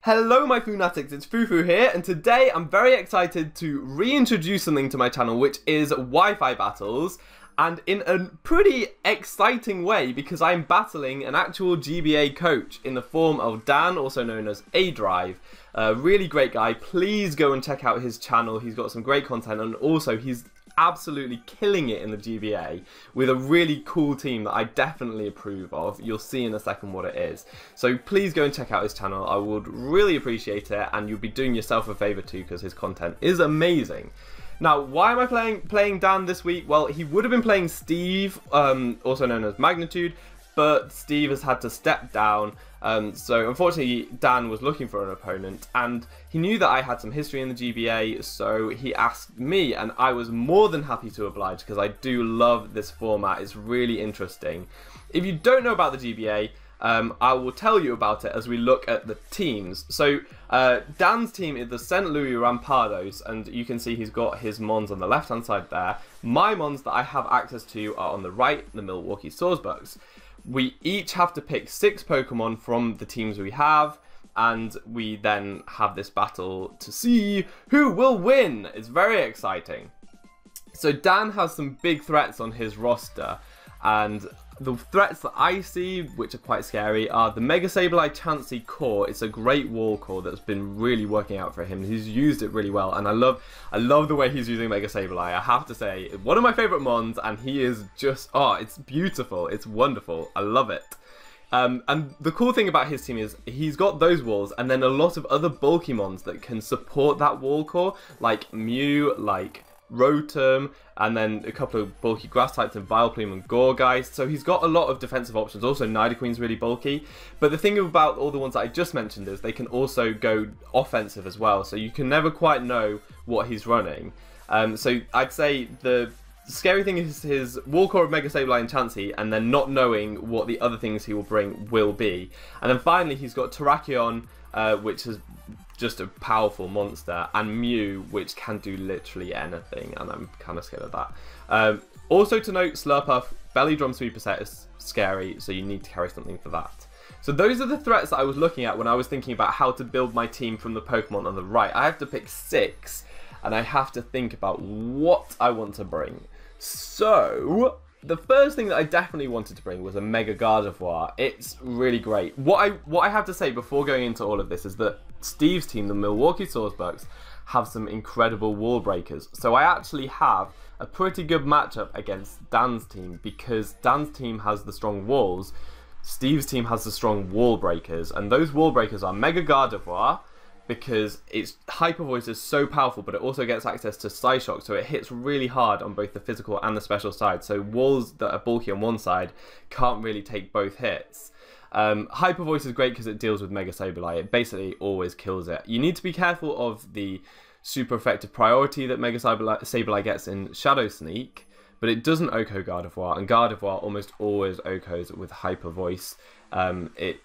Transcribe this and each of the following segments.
Hello my Funatics, it's Fufu here, and today I'm very excited to reintroduce something to my channel, which is Wi-Fi battles, and in a pretty exciting way because I'm battling an actual GBA coach in the form of Dan, also known as aDrive. A really great guy. Please go and check out his channel. He's got some great content, and also he's absolutely killing it in the GBA with a really cool team that I definitely approve of. You'll see in a second what it is. So please go and check out his channel. I would really appreciate it, and you'll be doing yourself a favor too because his content is amazing. Now, why am I playing Dan this week? Well, he would have been playing Steve, also known as Magnitude, but Steve has had to step down. So unfortunately, Dan was looking for an opponent, and he knew that I had some history in the GBA, so he asked me, and I was more than happy to oblige because I do love this format. It's really interesting. If you don't know about the GBA, I will tell you about it as we look at the teams. So Dan's team is the St. Louis Rampardos, and you can see he's got his mons on the left hand side there. My mons that I have access to are on the right, the Milwaukee Sawsbucks. We each have to pick 6 Pokemon from the teams we have, and we then have this battle to see who will win. It's very exciting. So Dan has some big threats on his roster, and the threats that I see, which are quite scary, are the Mega Sableye Chansey core. It's a great wall core that's been really working out for him. He's used it really well, and I love the way he's using Mega Sableye. I have to say, one of my favourite mons, and he is just, oh, it's beautiful. It's wonderful. I love it. And the cool thing about his team is he's got those walls, and then a lot of other bulky mons that can support that wall core, like Mew, like Rotom, and then a couple of bulky grass types in Vileplume and Gourgeist. So he's got a lot of defensive options. Also, Nidoqueen's really bulky. But the thing about all the ones that I just mentioned is they can also go offensive as well. So you can never quite know what he's running. So I'd say the scary thing is his wall core of Mega Sableye and Chansey, and then not knowing what the other things he will bring will be. And then finally he's got Terrakion, which is just a powerful monster, and Mew, which can do literally anything, and I'm kind of scared of that. Also to note, Slurpuff, Belly Drum Sweeper set is scary, so you need to carry something for that. So those are the threats that I was looking at when I was thinking about how to build my team from the Pokemon on the right. I have to pick 6, and I have to think about what I want to bring. So the first thing that I definitely wanted to bring was a Mega Gardevoir. It's really great. What I have to say before going into all of this is that Steve's team, the Milwaukee Sawsbucks, have some incredible wall breakers. So I actually have a pretty good matchup against Dan's team because Dan's team has the strong walls, Steve's team has the strong wall breakers, and those wall breakers are Mega Gardevoir, because its Hyper Voice is so powerful, but it also gets access to Psyshock, so it hits really hard on both the physical and the special side. So walls that are bulky on one side can't really take both hits. Hyper Voice is great because it deals with Mega Sableye. It basically always kills it. You need to be careful of the super effective priority that Mega Sableye gets in Shadow Sneak, but it doesn't OHKO Gardevoir, and Gardevoir almost always OHKOs with Hyper Voice.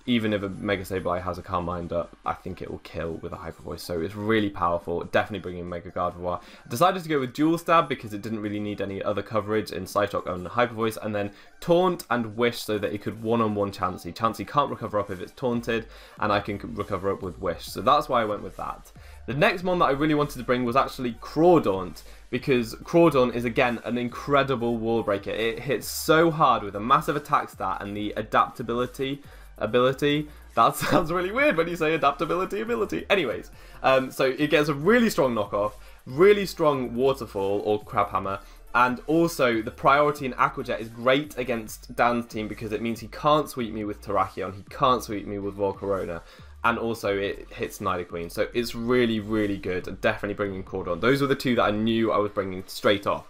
Even if a Mega Sableye has a Calm Mind up, I think it will kill with a Hyper Voice, so it's really powerful. Definitely bringing Mega Gardevoir. I decided to go with Dual Stab because it didn't really need any other coverage in Psyshock and Hyper Voice, and then Taunt and Wish so that it could one-on-one Chansey. Chansey can't recover up if it's taunted, and I can recover up with Wish, so that's why I went with that. The next mon that I really wanted to bring was actually Crawdaunt, because Crawdaunt is again an incredible wall breaker. It hits so hard with a massive attack stat and the adaptability ability. That sounds really weird when you say adaptability ability. Anyways, so it gets a really strong knockoff, really strong waterfall or crab hammer, and also the priority in Aqua Jet is great against Dan's team because it means he can't sweep me with Terrakion, he can't sweep me with Volcarona, and also it hits Nidoqueen. So it's really, really good. I'm definitely bringing Crawdaunt. Those were the 2 that I knew I was bringing straight off.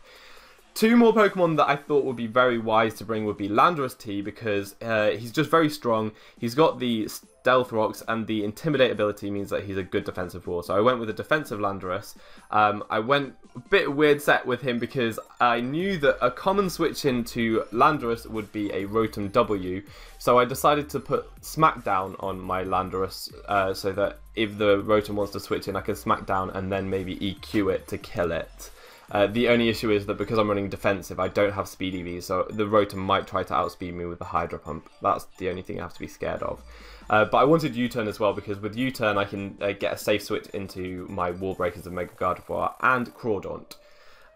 2 more Pokemon that I thought would be very wise to bring would be Landorus T, because he's just very strong. He's got the Stealth Rocks, and the Intimidate ability means that he's a good defensive wall. So I went with a defensive Landorus. I went a bit weird set with him because I knew that a common switch into Landorus would be a Rotom W. So I decided to put Smackdown on my Landorus so that if the Rotom wants to switch in, I can Smackdown and then maybe EQ it to kill it. The only issue is that because I'm running defensive, I don't have speed EV, so the Rotom might try to outspeed me with the Hydro Pump. That's the only thing I have to be scared of. But I wanted U-turn as well, because with U-turn I can get a safe switch into my wall breakers of Mega Gardevoir and Crawdaunt.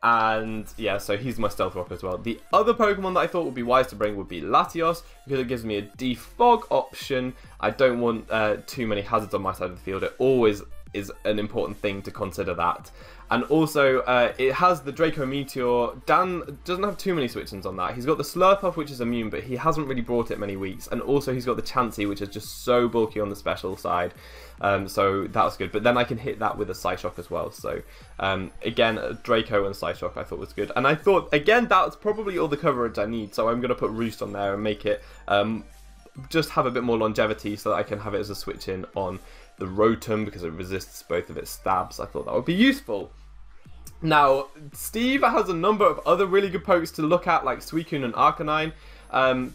And yeah, so he's my Stealth Rock as well. The other Pokemon that I thought would be wise to bring would be Latios, because it gives me a defog option. I don't want too many hazards on my side of the field. It always is an important thing to consider that. And also, it has the Draco Meteor. Dan doesn't have too many switch-ins on that. He's got the Slurpuff, which is immune, but he hasn't really brought it many weeks. And also, he's got the Chansey, which is just so bulky on the special side. So that was good. But then I can hit that with a Psyshock as well. So, again, Draco and Psyshock I thought was good. And I thought, again, that's probably all the coverage I need. So I'm going to put Roost on there and make it just have a bit more longevity, so that I can have it as a switch-in on the Rotom, because it resists both of its stabs. I thought that would be useful. Now, Steve has a number of other really good pokes to look at, like Suicune and Arcanine.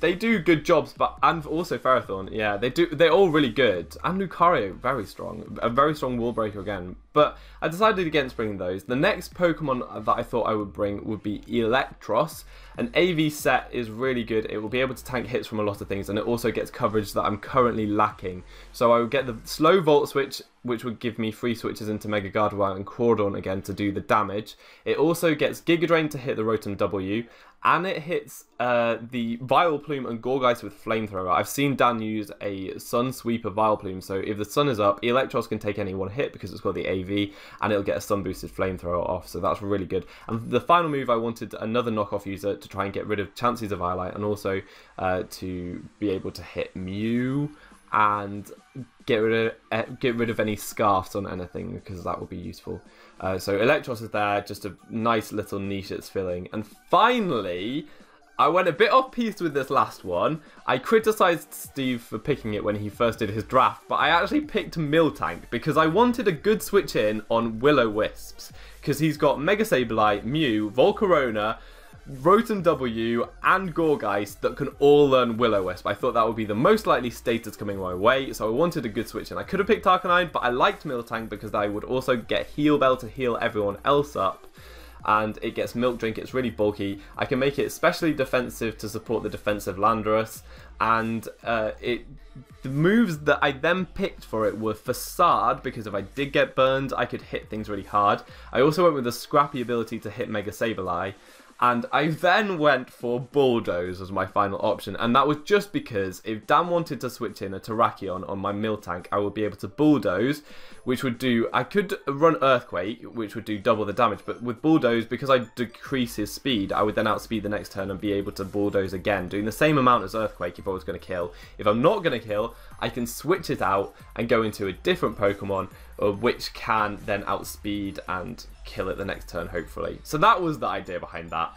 They do good jobs, and also Ferrothorn, yeah, they're all really good. And Lucario, very strong. A very strong wall breaker again. But I decided against bringing those. The next Pokemon that I thought I would bring would be Electros. An AV set is really good. It will be able to tank hits from a lot of things, and it also gets coverage that I'm currently lacking. So I would get the slow Volt Switch, which would give me free switches into Mega Gardevoir and Crawdaunt again to do the damage. It also gets Giga Drain to hit the Rotom W, and it hits the Vileplume and Gourgeist with Flamethrower. I've seen Dan use a Sun Sweeper Vileplume, so if the sun is up, Electros can take any one hit because it's got the AV, and it'll get a Sun Boosted Flamethrower off, so that's really good. And the final move, I wanted another knockoff user to try and get rid of Chansey's of Eviolite, and also to be able to hit Mew and get rid of any scarfs on anything, because that would be useful. So Electros is there, just a nice little niche it's filling. And finally, I went a bit off-piste with this last one. I criticised Steve for picking it when he first did his draft, but I actually picked Miltank because I wanted a good switch in on Will-O-Wisps, because he's got Mega Sableye, Mew, Volcarona, Rotom W and Gourgeist that can all learn Will-O-Wisp. I thought that would be the most likely status coming my way, so I wanted a good switch in. I could have picked Arcanine, but I liked Miltank because I would also get Heal Bell to heal everyone else up, and it gets Milk Drink, it's really bulky. I can make it especially defensive to support the defensive Landorus, and the moves that I then picked for it were Facade, because if I did get burned, I could hit things really hard. I also went with the scrappy ability to hit Mega Sableye. And I then went for Bulldoze as my final option, and that was just because if Dan wanted to switch in a Terrakion on my Miltank, I would be able to Bulldoze, which would do, I could run Earthquake, which would do double the damage, but with Bulldoze, because I decrease his speed, I would then outspeed the next turn and be able to Bulldoze again, doing the same amount as Earthquake if I was going to kill. If I'm not going to kill, I can switch it out and go into a different Pokemon, which can then outspeed and kill it the next turn, hopefully. So that was the idea behind that.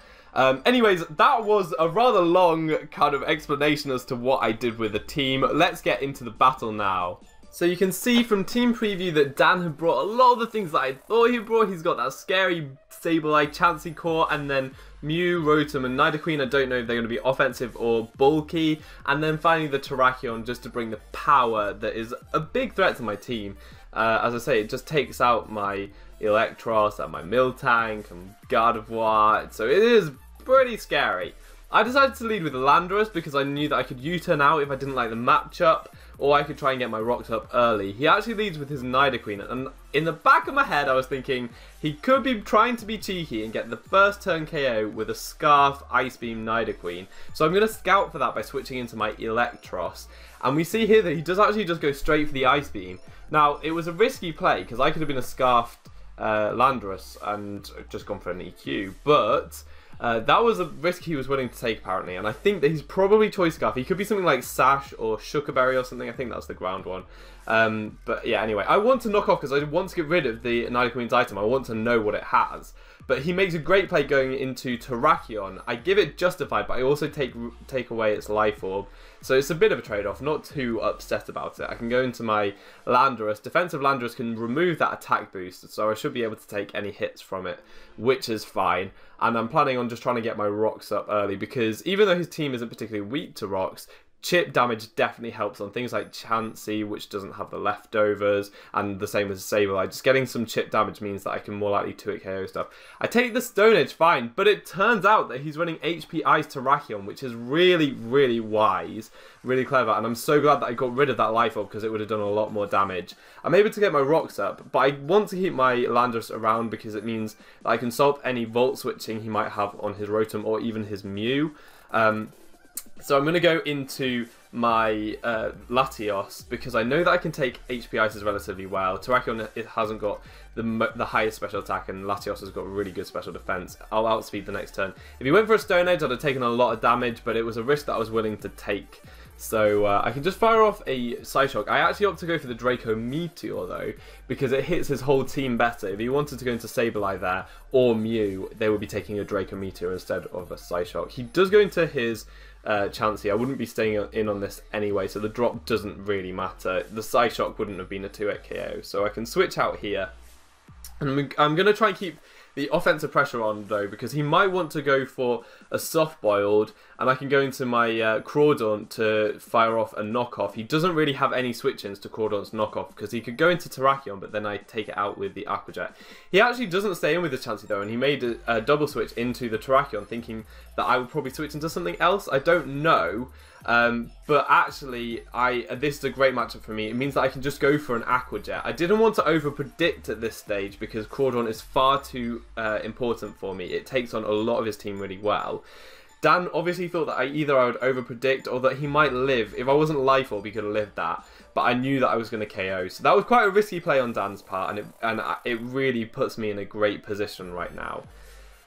Anyways, that was a rather long kind of explanation as to what I did with the team. Let's get into the battle now. So you can see from team preview that Dan had brought a lot of the things that I thought he brought. He's got that scary Sableye Chansey core, and then Mew, Rotom and Nidoqueen. I don't know if they're going to be offensive or bulky. And then finally the Terrakion, just to bring the power that is a big threat to my team. As I say, it just takes out my Electros and my Miltank and Gardevoir, so it is pretty scary. I decided to lead with Landorus because I knew that I could U-turn out if I didn't like the matchup, or I could try and get my rocks up early. He actually leads with his Nidoqueen, and in the back of my head I was thinking he could be trying to be cheeky and get the first turn KO with a Scarf Ice Beam Nidoqueen. So I'm going to scout for that by switching into my Electros. And we see here that he does actually just go straight for the Ice Beam. Now, it was a risky play because I could have been a Scarfed Landorus and just gone for an EQ, but that was a risk he was willing to take apparently, and I think that he's probably Choice Scarf. He could be something like Sash or Shuckerberry or something. I think that's the ground one. But yeah, anyway, I want to knock off because I want to get rid of the Nidoqueen's item. I want to know what it has. But he makes a great play going into Terrakion. I give it Justified, but I also take away its Life Orb. So it's a bit of a trade-off, not too upset about it. I can go into my Landorus. Defensive Landorus can remove that attack boost, so I should be able to take any hits from it, which is fine. And I'm planning on just trying to get my rocks up early, because even though his team isn't particularly weak to rocks, chip damage definitely helps on things like Chansey, which doesn't have the leftovers, and the same with Sableye. Just getting some chip damage means that I can more likely 2-hit KO stuff. I take the Stone Edge fine, but it turns out that he's running HP Ice Terrakion, which is really, really wise, really clever, and I'm so glad that I got rid of that Life Orb because it would have done a lot more damage. I'm able to get my rocks up, but I want to keep my Landorus around because it means that I can solve any Volt switching he might have on his Rotom or even his Mew. So I'm going to go into my Latios because I know that I can take HP Ices relatively well. Terrakion, it hasn't got the highest special attack, and Latios has got really good special defense. I'll outspeed the next turn. If he went for a Stone Edge, I'd have taken a lot of damage, but it was a risk that I was willing to take. So I can just fire off a Psyshock. I actually opt to go for the Draco Meteor though, because it hits his whole team better. If he wanted to go into Sableye there, or Mew, they would be taking a Draco Meteor instead of a Psyshock. He does go into his Chansey. I wouldn't be staying in on this anyway, so the drop doesn't really matter. The Psyshock wouldn't have been a 2-hit KO, so I can switch out here. And I'm going to try and keep the offensive pressure on though, because he might want to go for a soft boiled, and I can go into my Crawdaunt to fire off a knockoff. He doesn't really have any switch-ins to Crawdaunt's knockoff because he could go into Terrakion, but then I take it out with the Aqua Jet. He actually doesn't stay in with the Chansey though, and he made a double switch into the Terrakion, thinking that I would probably switch into something else. I don't know. But actually, this is a great matchup for me. It means that I can just go for an Aqua Jet. I didn't want to over-predict at this stage because Crawdaunt is far too important for me. It takes on a lot of his team really well. Dan obviously thought that either I would over-predict or that he might live. If I wasn't Life Orb, he could have lived that. But I knew that I was going to KO. So that was quite a risky play on Dan's part, and it really puts me in a great position right now.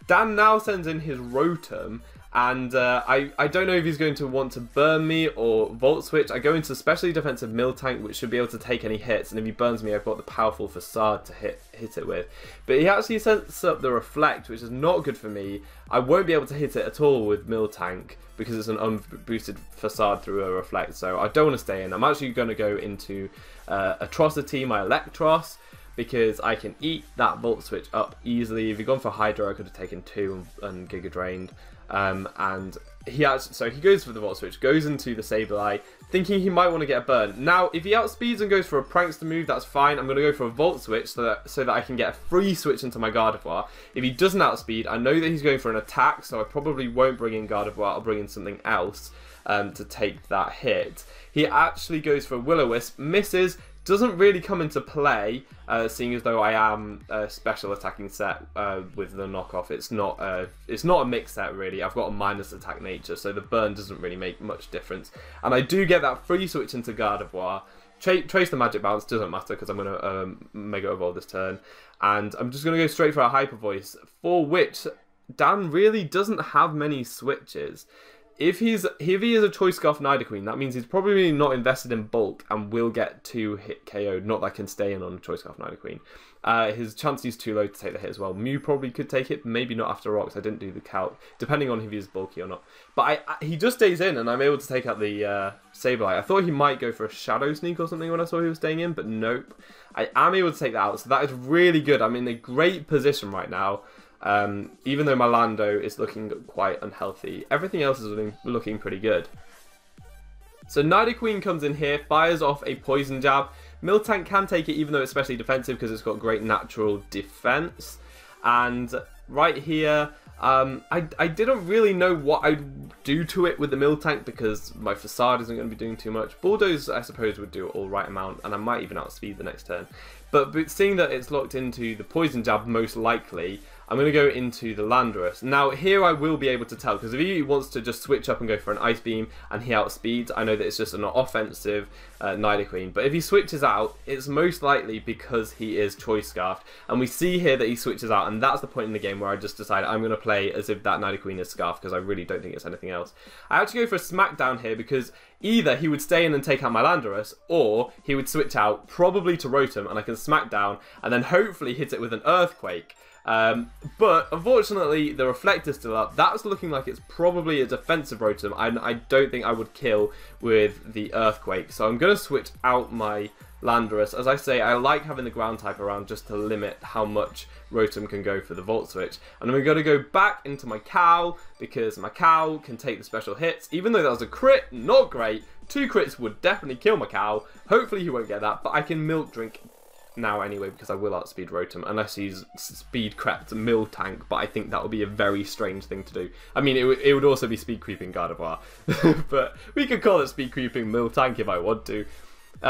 Dan now sends in his Rotom, and I don't know if he's going to want to burn me or Volt Switch. I go into Specially Defensive Miltank, which should be able to take any hits, and if he burns me, I've got the powerful Facade to hit it with. But he actually sets up the Reflect, which is not good for me. I won't be able to hit it at all with Miltank because it's an unboosted Facade through a Reflect, so I don't want to stay in. I'm actually going to go into Atrocity, my Electros, because I can eat that Volt Switch up easily. If he'd gone for Hydro, I could have taken 2 and Giga Drained. And he goes for the Volt Switch, goes into the Sableye, thinking he might want to get a burn. Now, if he outspeeds and goes for a Prankster move, that's fine. I'm going to go for a Volt Switch so that I can get a free switch into my Gardevoir. If he doesn't outspeed, I know that he's going for an attack, so I probably won't bring in Gardevoir. I'll bring in something else to take that hit. He actually goes for Will-O-Wisp, misses. Doesn't really come into play, seeing as though I am a special attacking set with the knockoff. It's not a mixed set really. I've got a minus attack nature, so the burn doesn't really make much difference. And I do get that free switch into Gardevoir. Trace the Magic Bounce, doesn't matter because I'm going to Mega Evolve this turn. And I'm just going to go straight for a Hyper Voice, for which Dan really doesn't have many switches. If he is a Choice Scarf Nidoqueen, that means he's probably not invested in bulk and will get 2-hit KO'd. Not that I can stay in on a Choice Scarf Nidoqueen. His Chansey's too low to take the hit as well. Mew probably could take it, maybe not after Rocks. I didn't do the calc, depending on if he's bulky or not. But he just stays in, and I'm able to take out the Sableye. I thought he might go for a Shadow Sneak or something when I saw he was staying in, but nope. I am able to take that out, so that is really good. I'm in a great position right now. Even though my Lando is looking quite unhealthy, everything else is looking pretty good. So Nidoqueen comes in here, fires off a Poison Jab. Miltank can take it even though it's specially defensive because it's got great natural defense. And right here, I didn't really know what I'd do to it with the Miltank because my Facade isn't going to be doing too much. Bulldoze, I suppose, would do all right amount, and I might even outspeed the next turn. But seeing that it's locked into the Poison Jab, most likely, I'm going to go into the Landorus. Now, here I will be able to tell, because if he wants to just switch up and go for an Ice Beam and he outspeeds, I know that it's just an offensive Nidoqueen. But if he switches out, it's most likely because he is Choice Scarfed. And we see here that he switches out, and that's the point in the game where I just decide I'm going to play as if that Nidoqueen is Scarfed, because I really don't think it's anything else. I actually go for a Smackdown here, because either he would stay in and take out my Landorus, or he would switch out, probably to Rotom, and I can Smackdown, and then hopefully hit it with an Earthquake. But unfortunately the Reflect is still up. That's looking like it's probably a defensive Rotom. I don't think I would kill with the Earthquake, so I'm going to switch out my Landorus. As I say, I like having the ground type around just to limit how much Rotom can go for the Volt Switch. And I'm going to go back into my cow, because my cow can take the special hits. Even though that was a crit, not great. 2 crits would definitely kill my cow. Hopefully he won't get that, but I can Milk Drink now anyway, because I will outspeed Rotom, unless he's speed crept Miltank, but I think that would be a very strange thing to do. I mean, it would also be speed creeping Gardevoir, but we could call it speed creeping Miltank if I want to.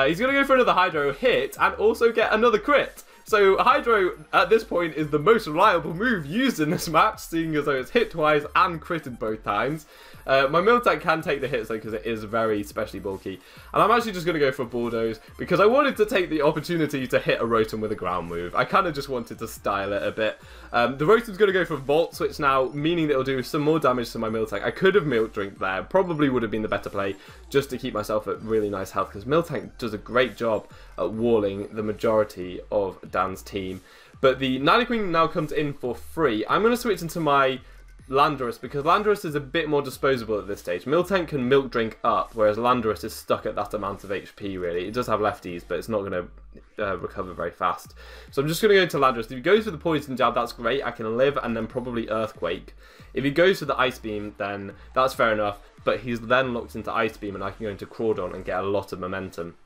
He's going to go for another Hydro hit, and also get another crit. So Hydro, at this point, is the most reliable move used in this match, seeing as though it's hit twice and critted both times. My Miltank can take the hits though, because it is very specially bulky. And I'm actually just going to go for Bulldoze, because I wanted to take the opportunity to hit a Rotom with a ground move. I kind of just wanted to style it a bit. The Rotom's going to go for Volt Switch now, meaning that it'll do some more damage to my Miltank. I could have Milk Drink there, probably would have been the better play, just to keep myself at really nice health, because Miltank does a great job at walling the majority of Dan's team. But the Nidoqueen now comes in for free. I'm going to switch into my Landorus, because Landorus is a bit more disposable at this stage. Miltank can Milk Drink up, whereas Landorus is stuck at that amount of HP, really. It does have lefties, but it's not going to recover very fast. So I'm just going to go into Landorus. If he goes for the Poison Jab, that's great. I can live and then probably Earthquake. If he goes for the Ice Beam, then that's fair enough, but he's then locked into Ice Beam, and I can go into Crawdon and get a lot of momentum.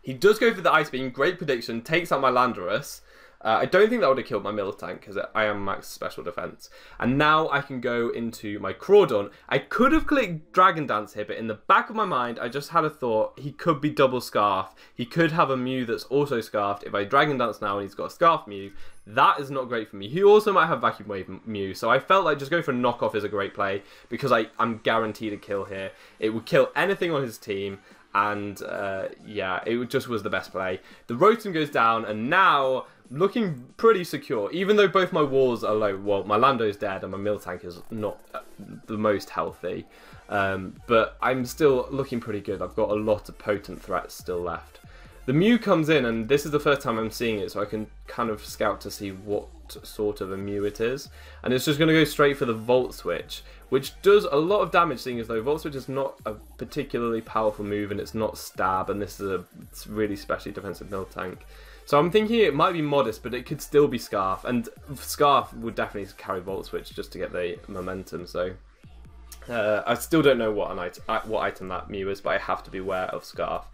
He does go for the Ice Beam, great prediction, takes out my Landorus. I don't think that would have killed my Miltank, because I am max special defense. And now I can go into my Crawdon. I could have clicked Dragon Dance here, but in the back of my mind, I just had a thought, he could be double Scarf. He could have a Mew that's also Scarfed. If I Dragon Dance now and he's got a Scarf Mew, that is not great for me. He also might have Vacuum Wave Mew, so I felt like just going for a knockoff is a great play, because I'm guaranteed a kill here. It would kill anything on his team, and yeah, it just was the best play. The Rotom goes down, and now looking pretty secure, even though both my walls are low. Well, my Lando's dead and my Miltank is not the most healthy, but I'm still looking pretty good. I've got a lot of potent threats still left. The Mew comes in, and this is the first time I'm seeing it, so I can kind of scout to see what sort of a Mew it is. And it's just going to go straight for the Volt Switch, which does a lot of damage, seeing as though Volt Switch is not a particularly powerful move, and it's not Stab, and this is a really specially defensive Miltank. So I'm thinking it might be modest, but it could still be Scarf, and Scarf would definitely carry Volt Switch just to get the momentum. So I still don't know what item that Mew is, but I have to be aware of Scarf.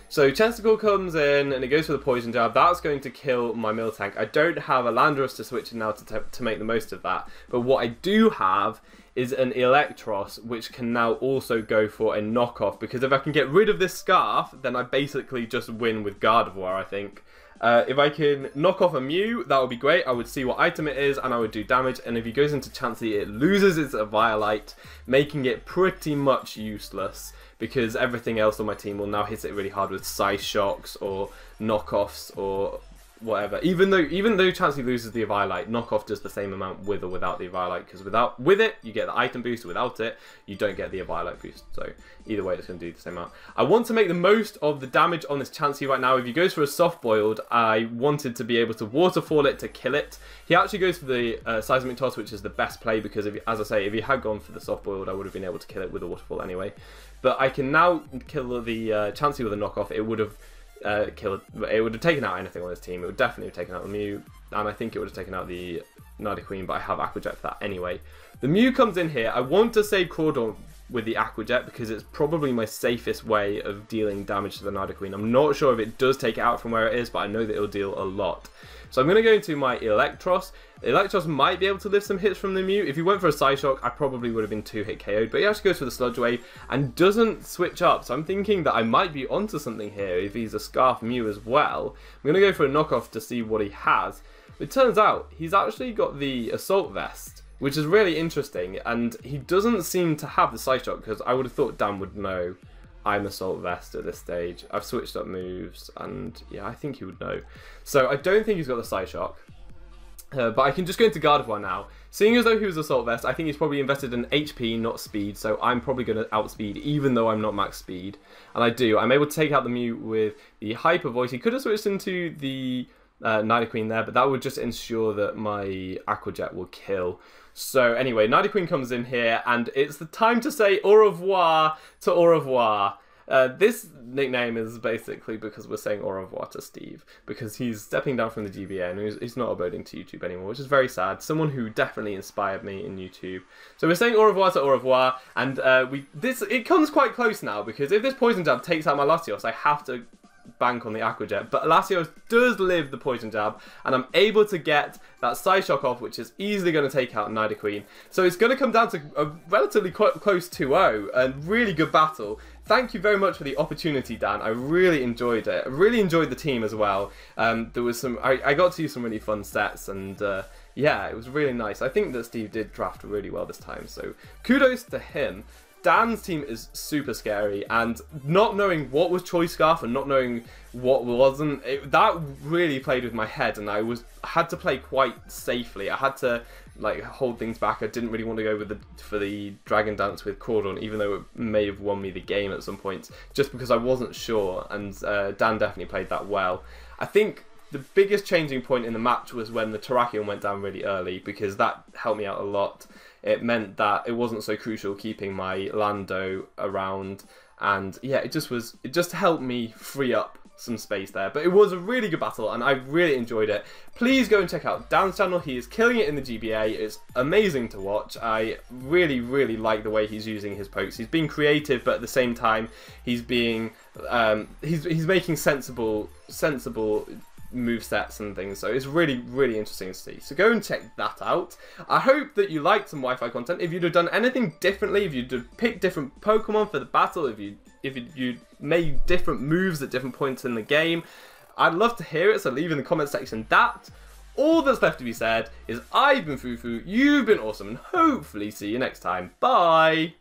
So Chanseyble comes in, and it goes for the Poison Jab. That's going to kill my Miltank. I don't have a Landorus to switch in now to make the most of that, but what I do have is an Electros, which can now also go for a knockoff, because if I can get rid of this Scarf, then I basically just win with Gardevoir, I think. If I can knock off a Mew, that would be great. I would see what item it is, and I would do damage. And if he goes into Chansey, it loses its Violite, making it pretty much useless, because everything else on my team will now hit it really hard with Psy Shocks or knockoffs or whatever. Even though Chansey loses the Violite, knockoff does the same amount with or without the Violite, because with it you get the item boost, without it you don't get the Violite boost. So either way it's going to do the same amount. I want to make the most of the damage on this Chansey right now. If he goes for a soft boiled, I wanted to be able to waterfall it to kill it. He actually goes for the Seismic Toss, which is the best play, because as I say, if he had gone for the soft boiled, I would have been able to kill it with a waterfall anyway. But I can now kill the Chansey with a knockoff. It would have it would have taken out anything on his team. It would definitely have taken out the Mew, and I think it would have taken out the Nidoqueen, but I have Aqua Jet for that anyway. The Mew comes in here. I want to save Crawdon with the Aqua Jet, because it's probably my safest way of dealing damage to the Nidoqueen. I'm not sure if it does take it out from where it is, but I know that it'll deal a lot. So I'm going to go into my Electros. Electros might be able to lift some hits from the Mew. If he went for a Psyshock, I probably would have been 2-hit KO'd, but he actually goes for the Sludge Wave and doesn't switch up. So I'm thinking that I might be onto something here if he's a Scarf Mew as well. I'm going to go for a knockoff to see what he has. It turns out he's actually got the Assault Vest, which is really interesting, and he doesn't seem to have the Psyshock, because I would have thought Dan would know I'm Assault Vest at this stage. I've switched up moves, and yeah, I think he would know. So I don't think he's got the Psyshock. But I can just go into Gardevoir now. Seeing as though he was Assault Vest, I think he's probably invested in HP, not speed, so I'm probably going to outspeed, even though I'm not max speed. And I do. I'm able to take out the Mew with the Hyper Voice. He could have switched into the Nidoqueen there, but that would just ensure that my Aqua Jet will kill. So anyway, Nidoqueen comes in here, and it's the time to say au revoir to au revoir. This nickname is basically because we're saying au revoir to Steve, because he's stepping down from the GBA and he's not uploading to YouTube anymore, which is very sad. Someone who definitely inspired me in YouTube. So we're saying au revoir to au revoir, and it comes quite close now, because if this poison jab takes out my Latios, I have to bank on the Aqua Jet, but Latios does live the poison jab, and I'm able to get that side shock off, which is easily going to take out Nidoqueen. So it's going to come down to a relatively close 2-0, and really good battle. Thank you very much for the opportunity, Dan. I really enjoyed it. I really enjoyed the team as well. There was I got to use some really fun sets, and yeah, it was really nice. I think that Steve did draft really well this time, so kudos to him. Dan's team is super scary, and not knowing what was Choice Scarf and not knowing what wasn't, that really played with my head, and I had to play quite safely. I had to like hold things back. I didn't really want to go with for the Dragon Dance with Cordon, even though it may have won me the game at some points, just because I wasn't sure, and Dan definitely played that well. I think the biggest changing point in the match was when the Terrakion went down really early, because that helped me out a lot. It meant that it wasn't so crucial keeping my Lando around, and yeah, it just helped me free up some space there. But it was a really good battle, and I really enjoyed it. Please go and check out Dan's channel. He is killing it in the GBA. It's amazing to watch. I really, really like the way he's using his pokes. He's being creative, but at the same time, he's being he's making sensible move sets and things, so it's really, really interesting to see. So go and check that out. I hope that you liked some Wi-Fi content. If you'd have done anything differently, if you'd have picked different Pokemon for the battle, if you made different moves at different points in the game, I'd love to hear it, so leave in the comment section that. All that's left to be said is I've been Fufu, you've been awesome, and hopefully see you next time. Bye!